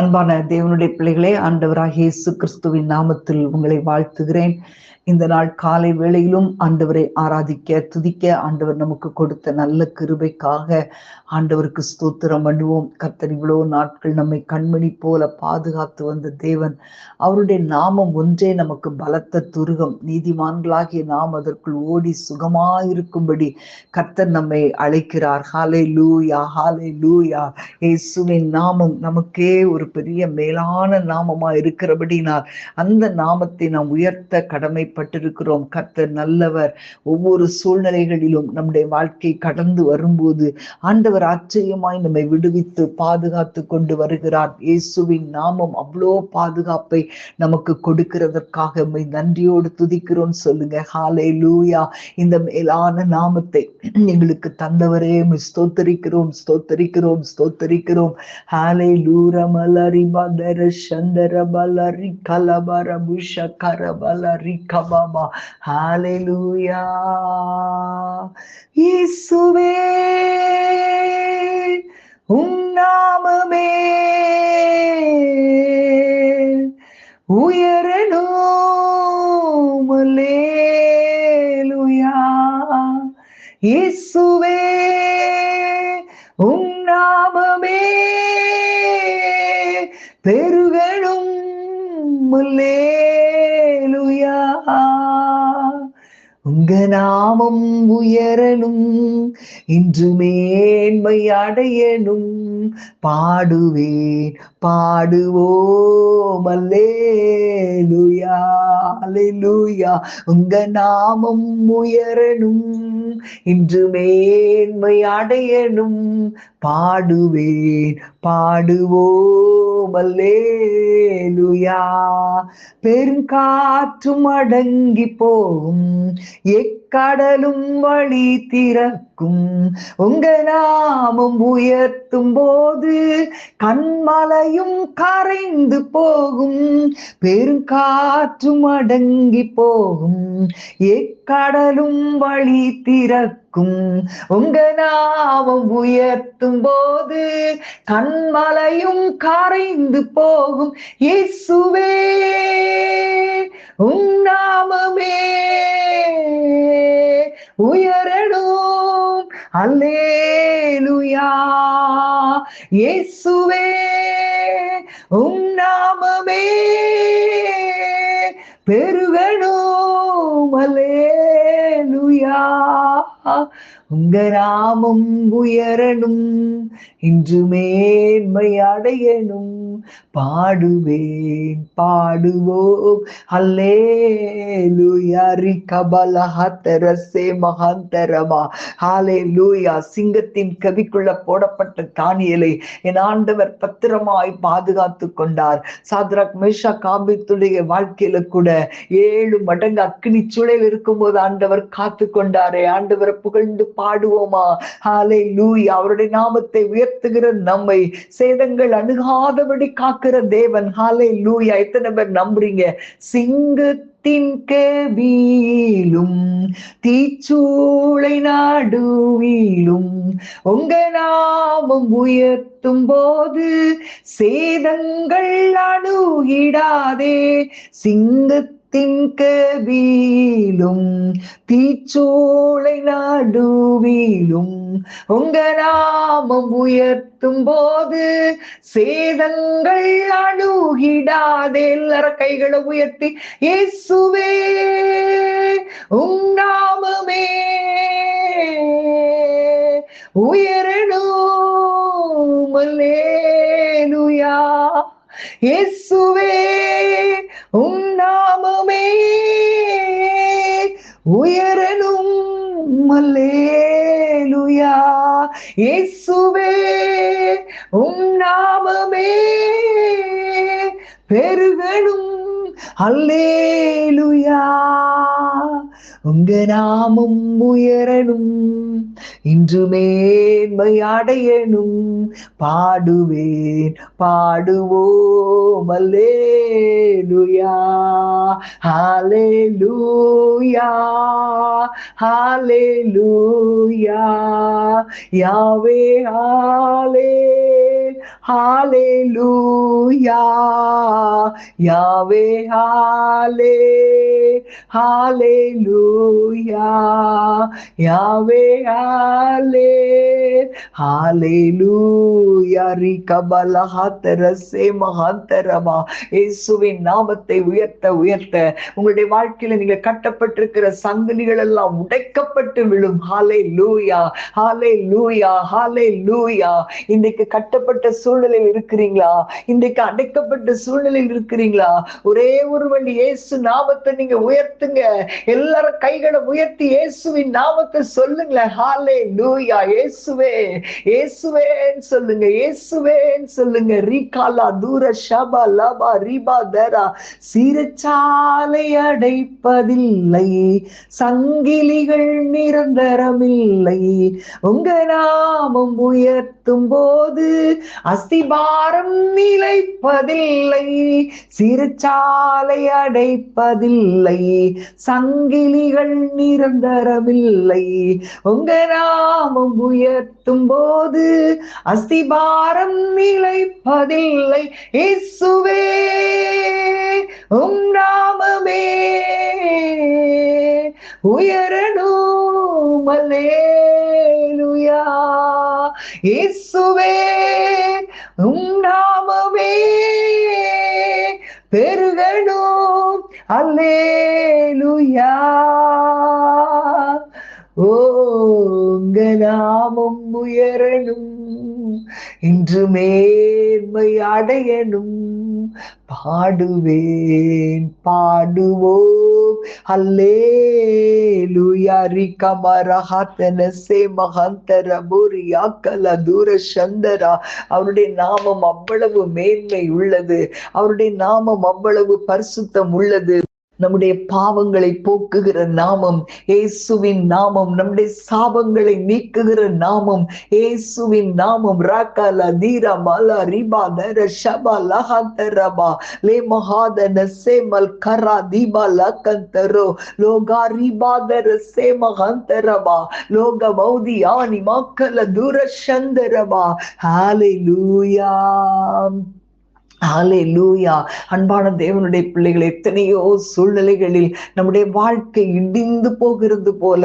அன்பான தேவனுடைய பிள்ளைகளே, ஆண்டவராகிய இயேசு கிறிஸ்துவின் நாமத்தில் உங்களை வாழ்த்துகிறேன். இந்த நாள் காலை வேளையிலும் ஆண்டவரை ஆராதிக்க துதிக்க ஆண்டவர் நமக்கு கொடுத்த நல்ல கிருபைக்காக ஆண்டவருக்கு ஸ்தோத்திரம் பண்ணுவோம். கர்த்தர் இவ்வளோ நாட்கள் நம்மை கண்மணி போல பாதுகாத்து வந்த தேவன். அவருடைய நாமம் ஒன்றே நமக்கு பலத்த துருகம். நீதிமான்களாகிய நாம் அதற்குள் ஓடி சுகமாயிருக்கும்படி கர்த்தர் நம்மை அழைக்கிறார். ஹாலே லூயா, ஹாலே லூயா. இயேசுவின் நாமம் நமக்கே ஒரு பெரிய மேலான நாமமா இருக்கிறபடினால் அந்த நாமத்தை நாம் உயர்த்த கடமைப்பட்டிருக்கிறோம். கர்த்தர் நல்லவர். ஒவ்வொரு சூழ்நிலைகளிலும் நம்முடைய வாழ்க்கை கடந்து வரும்போது ஆண்டவர் ஆச்சரியமாய் நம்மை விடுவித்து பாதுகாத்து கொண்டு வருகிறார். இயேசுவின் நாமம் அவ்வளோ பாதுகாப்பை நமக்கு கொடுக்கிறதற்காக நன்றியோடு துதிக்கிறோம் சொல்லுங்க. ஹாலே லூயா. இந்த மேலான நாமத்தை எங்களுக்கு தந்தவரே ஸ்தோத்தரிக்கிறோம், ஸ்தோத்தரிக்கிறோம், ஸ்தோத்தரிக்கிறோம். ஹாலே லூரமலரி பதர சந்தர பலரி கலபர புஷ கரபலரி கபாபா. ஹாலே லூயா. இயேசுவே உம் நாமமே உயரணும். அல்லேலூயா. இயேசுவே உம் நாமமே பெருகணும். அல்லேலூயா. உங்க நாமம் உயரணும், இன்று மேன்மை அடையணும். பாடுவேன் பாடுவோம் அல்லேலூயா, அல்லேலூயா. உங்க நாமம் உயரணும், இன்று மேன்மை அடையணும். பாடுவேன் பாடுவோம் அல்லேலூயா. பெருங்காற்றும் அடங்கி போகும், எக்கடலும் வழி திறக்கும். உங்க நாமம் உயர்த்தும் போது கண்மலையும் கரைந்து போகும். பெருங்காற்றும் அடங்கி போகும், எக்கடலும் வழி திறக்கும். உங்க நாமம் உயர்த்தும் போது கண்மலையும் கரைந்து போகும். இயேசுவே உம் நாமமே உயரணும். அல்லேலூயா. இயேசுவே உம் நாமமே பெருகணும். அல்லேலூயா. உங்க நாமம் உயரணும், இன்று மேன்மை அடையணும். பாடுவேன் பாடுவோம் அல்லேலூயா. ரிகபலஹதரசே மகாந்தரமா. ஹalleluya. சிங்கத்தின் கவிக்குள்ள போடப்பட்ட தானியேலை என் ஆண்டவர் பத்திரமாய் பாதுகாத்து கொண்டார். சாத்ராக் மேஷாக் ஆபேத்துடைய வாழ்க்கையில கூட 7 மடங்கு அக்கினி சூளையில் இருக்கும்போது ஆண்டவர் காத்து கொண்டாரே. ஆண்டவரை புகழ்ந்து பாடுவோமா? ஹalleluya. அவருடைய நாமத்தை உயர்த்துகிற நம்மை சேதங்கள் அணுகாதபடி காக்கிற தேவன். ஹalleluya. எத்தனை பேர் நம்புறீங்க? சிங்கத்தின் கெபியிலும் தீச்சூளை நடுவிலும் உங்க நாமம் உயர்த்தும் போது சேதங்கள் அணுகிடாதே. சிங்கத்தின் கெபியிலும் தீச்சூளை நடுவிலும் உங்க நாமம் உயர்த்தும் போது சேதங்கள் அணுகிடாதே. எல்லாரும் கைகளை உயர்த்தி இயேசுவே உம் நாமமே உயரணும். அல்லேலூயா. இயேசுவே உம் நாமமே உயரணும். அல்லேலூயா. இயேசுவே உம் நாமமே பெருகணும். அல்லேலூயா. உங்க நாமம் உயரணும், இன்று மேன்மை அடையணும். பாடுவேன் பாடுவோம் அல்லேலூயா. ஹalleluya, ஹalleluya. யாவே ஹalleluya, ஹalleluya யாவே ஹalleluya யாவே ஹalleluya ரிகபலஹதரசே மகாந்தரமா. இயேசுவின் நாமத்தை உயர்த்த உயர்த்த உங்களுடைய வாழ்க்கையில நீங்க கட்டப்பட்டிருக்கிற சங்கிலிகள் எல்லாம் உடைக்கப்பட்டு விழும். ஹalleluya ஹalleluya ஹalleluya. இன்றைக்கு கட்டப்பட்ட சூழ்நிலையில் இருக்கிறீங்களா? இன்றைக்கு அடைக்கப்பட்ட சூழ்நிலையில் இருக்கிறீங்களா? ஒரே ஒரு வழி, இயேசு நாமத்தை நீங்க உயர்த்துங்க. எல்லாரும் கைகளை உயர்த்தி இயேசுவின் நாமத்தை சொல்லுங்களேன். ஹalleluya இயேசுவே இயேசுவேன்னு சொல்லுங்க, இயேசுவேன்னு சொல்லுங்க. ரீகாலா தூர ஷபா லபா ரிபா தரா. சிறைச்சாலை அடைப்பதில்லை, சங்கிலிகள் நிரந்தரமில்லை, உங்க நாமம் உயர்த்தும் போது அஸ்திபாரம் நிலைப்பதில்லை. சிறைச்சாலை அடைப்பதில்லை, சங்கிலிகள் நிரந்தரமில்லை, உங்க நாமம் உயர்த்தும் போது அஸ்திபாரம் நிலைப்பதில்லை. இயேசுவே உம் நாமமே உயரணும். அல்லேலூயா இயேசுவே உம் நாமமே பெருகணும். அல்லேலூயா உங்க நாமம் உயரணும், இன்று மேன்மை அடையணும். பாடுவேன் பாடுவோம் அல்லேலூயா ரிகமரஹதனசே மகந்தரபுரியா கலதுர சந்தரா. அவருடைய நாமம் அவ்வளவு மேன்மை உள்ளது, அவருடைய நாமம் அவ்வளவு பரிசுத்தம் உள்ளது. நம்முடைய பாவங்களை போக்குகிற நாமம் இயேசுவின் நாமம். நம்முடைய சாபங்களை நீக்குகிற நாமம் இயேசுவின் நாமம். ராகல தீரா மல ரிபா தர ஷபா லஹந்தரபா லே மஹாதன சேமல் கரா தீபா லகந்தரோ லோகா ரிபா தர சேமஹந்தரபா லோக மௌதி ஆனி மக்கல துர சந்தரபா. ஹalleluya ஹalleluya. அன்பான தேவனுடைய பிள்ளைகள், எத்தனையோ சூழ்நிலைகளில் நம்முடைய வாழ்க்கை இடிந்து போகிறது போல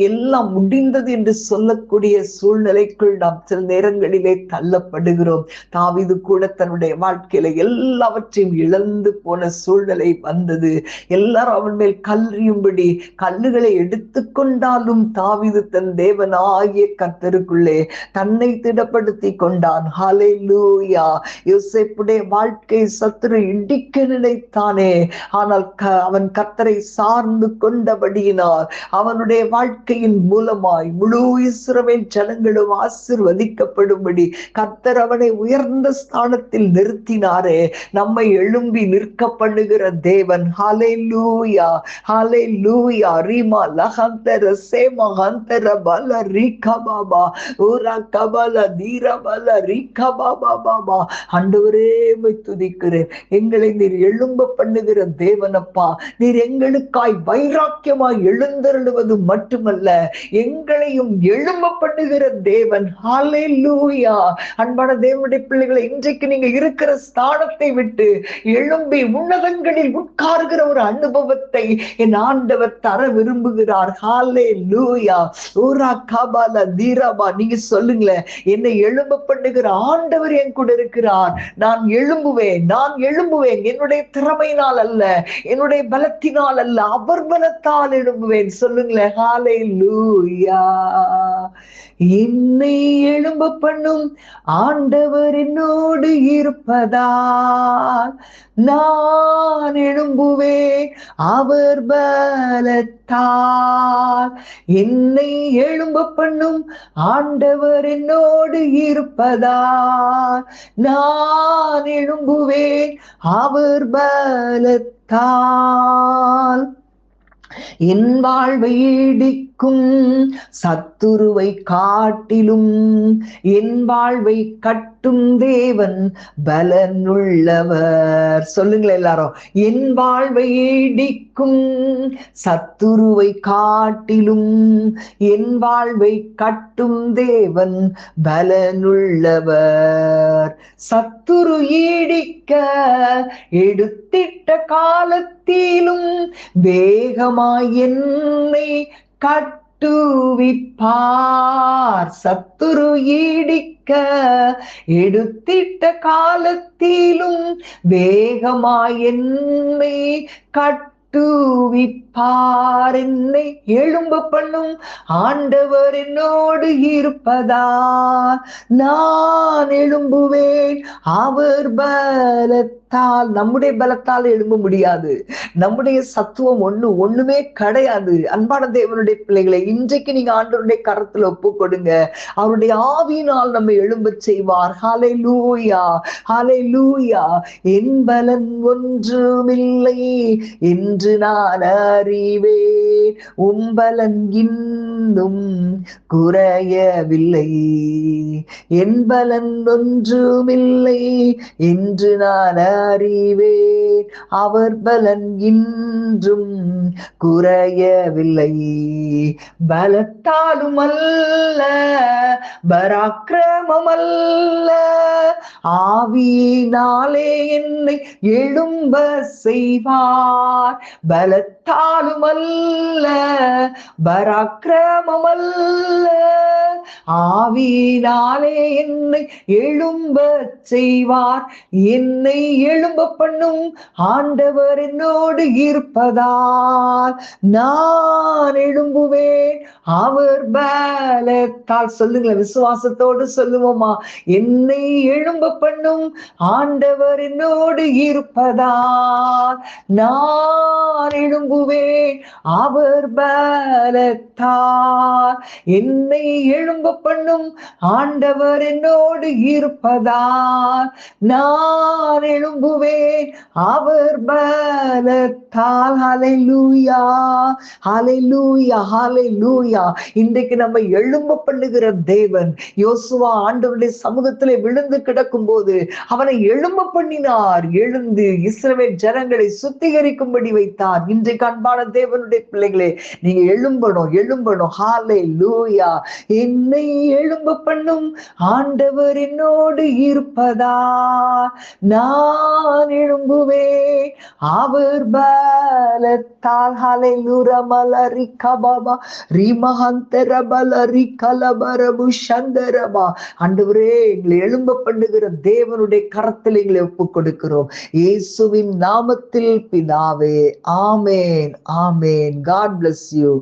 எல்லாம் முடிந்தது என்று சொல்லக்கூடிய சூழ்நிலைக்குள் நாம் சில நேரங்களிலே தள்ளப்படுகிறோம். தாவீது கூட தன்னுடைய வாழ்க்கையில எல்லாவற்றையும் இழந்து போன சூழ்நிலை வந்தது. எல்லாரும் அவன் மேல் கல்லெறியும்படி கல்லுகளை எடுத்துக்கொண்டாலும் தாவீது தன் தேவனாகிய கர்த்தருக்குள்ளே தன்னை திடப்படுத்தி கொண்டான். ஹalleluya. யோசேப்பு வாழ்க்கை சத்துரு இடிக்க நினைத்தானே, ஆனால் அவன் கர்த்தரை சார்ந்து கொண்டபடியினால் அவனுடைய வாழ்க்கையின் மூலமாய் முழு இஸ்ரவேல் ஜனங்களும் ஆசீர்வதிக்கப்படும்படி கர்த்தர் அவனை உயர்ந்த ஸ்தானத்தில் நிறுத்தினாரே. நம்மை எழும்பி நிற்க பண்ணுகிற தேவன். ஹalleluya ஹalleluya ரீமா லஹந்தர சேமஹந்தர பல ரிகபாபா ஓரா கபல தீரபல ரிகபாபா. ஆண்டவரே துதிக்கிறேன். எங்களை நீர் எழும்ப பண்ணுகிற தேவனப்பா. நீர் எங்களுக்காய் வைராக்கியமாய் எழுந்தருளுவது மட்டுமல்ல, எங்களையும் எழும்ப பண்ணுகிற தேவன். ஹalleluya. அன்பான தேவனுடைய பிள்ளைகளை, இன்றைக்கு நீங்க இருக்கிற ஸ்தானத்தை விட்டு எழும்பி உன்னதங்களில் உட்காருகிற ஒரு அனுபவத்தை என் ஆண்டவர் தர விரும்புகிறார். ஹalleluya ஓரா கபால தீரபா. நீங்க சொல்லுங்களேன், என்னை எழும்ப பண்ணுகிற ஆண்டவர் என் கூட இருக்கிறார். நான் எழும்புவேன், நான் எழும்புவேன். என்னுடைய திறமையினால் அல்ல, என்னுடைய பலத்தினால் அல்ல, அவர் பலத்தால் எழும்புவேன். சொல்லுங்களேன். ஹalleluya. என்னை எழும்ப பண்ணும் ஆண்டவர் என்னோடு இருப்பதால் நான் எழும்புவேன் அவர் பலத்தால். என்னை எழும்ப பண்ணும் ஆண்டவர் என்னோடு இருப்பதால் நான் எழும்புவேன் அவர் பலத்தால். என் வாழ்வை ஈடிக்கும் சத்துருவை காட்டிலும் என் வாழ்வை கட்டும் தேவன் பலனுள்ளவர். சொல்லுங்களேன் எல்லாரும். என் வாழ்வை ஈடிக்கும் சத்துருவை காட்டிலும் என் வாழ்வை கட்டும் தேவன் பலனுள்ளவர். சத்துரு ஈடிக்க எடுத்திட்ட காலத்திலும் வேகமாய் என்னை கட்டுவிப்பார். சத்துரு ஈடிக்க எடுத்திட்ட காலத்திலும் வேகமாய் என்னை கட்டுவிப்பார். என்னை எழும்ப பண்ணும் ஆண்டவர் என்னோடு இருப்பதா நான் எழும்புவேன் அவர் பலத்தால். நம்முடைய பலத்தால் எழும்ப முடியாது. நம்முடைய சத்துவம் ஒண்ணுமே கிடையாது. அன்பான தேவனுடைய பிள்ளைகளை, இன்றைக்கு நீங்க ஆண்டவருடைய கரத்துல ஒப்பு கொடுங்க. அவருடைய ஆவியினால் நம்ம எழும்ப செய்வார். ஹல்லேலூயா, ஹல்லேலூயா. என் பலன் ஒன்றுமில்லை என்று நான் அறிவேன், உம்பலன் இன்னும் குறையவில்லை. என் பலன் ஒன்றுமில்லை என்று நான் அறிவேன், அவர் பலன் இன்றும் குறையவில்லை. பலத்தாலும் அல்ல, பராக்கிரமம் அல்ல, ஆவியினாலே என்னை எழும்ப செய்வார். பலத்தாலும் அல்ல, பராக்கிரமம் அல்ல, ஆவியினாலே என்னை எழும்ப செய்வார். என்னை எழும்ப பண்ணும் ஆண்டவர் என்னோடு இருப்பதால் நான் எழும்புவேன் அவர் பலத்தால். சொல்லுங்களேன், விசுவாசத்தோடு சொல்லுவோமா? என்னை எழும்ப பண்ணும் ஆண்டவர் என்னோடு இருப்பதால் நான் எழும்புவேன் அவர் பலத்தால். என்னை எழும்ப பண்ணும் ஆண்டவர் என்னோடு இருப்பதால் நான் எழும்புவேன் அவர் பலத்தால். ஹல்லேலூயா, ஹல்லேலூயா, ஹல்லேலூயா. இன்றைக்கு நம்ம எழும்ப பண்ணுகிற தேவன். யோசுவா ஆண்டவருடைய சமூகத்திலே விழுந்து கிடக்கும் போது அவனை எழும்ப பண்ணினார். எழுந்து இஸ்ரவேல் ஜனங்களை சுத்திகரிக்கும்படி வைத்தார். இன்றைக்கு அன்பான தேவனுடைய பிள்ளைகளே, நீங்க எழும்பணும், எழும்பணும். ஹல்லேலூயா. என்னை எழும்ப பண்ணும் ஆண்டவர் என்னோடு இருப்பதா நான் எழும்புவேன் அவர் பலத்தால். ஹல்லேலூயா. மலரி கபாபா ரிமஹந்தர பலரி கலபரபு சந்தரபா. ஆண்டவரே, எங்களை எழும்ப பண்ணுகிற தேவனுடைய கரத்தில் எங்களை ஒப்பு கொடுக்கிறோம். இயேசுவின் நாமத்தில் பிதாவே, ஆமேன், ஆமேன். God bless you.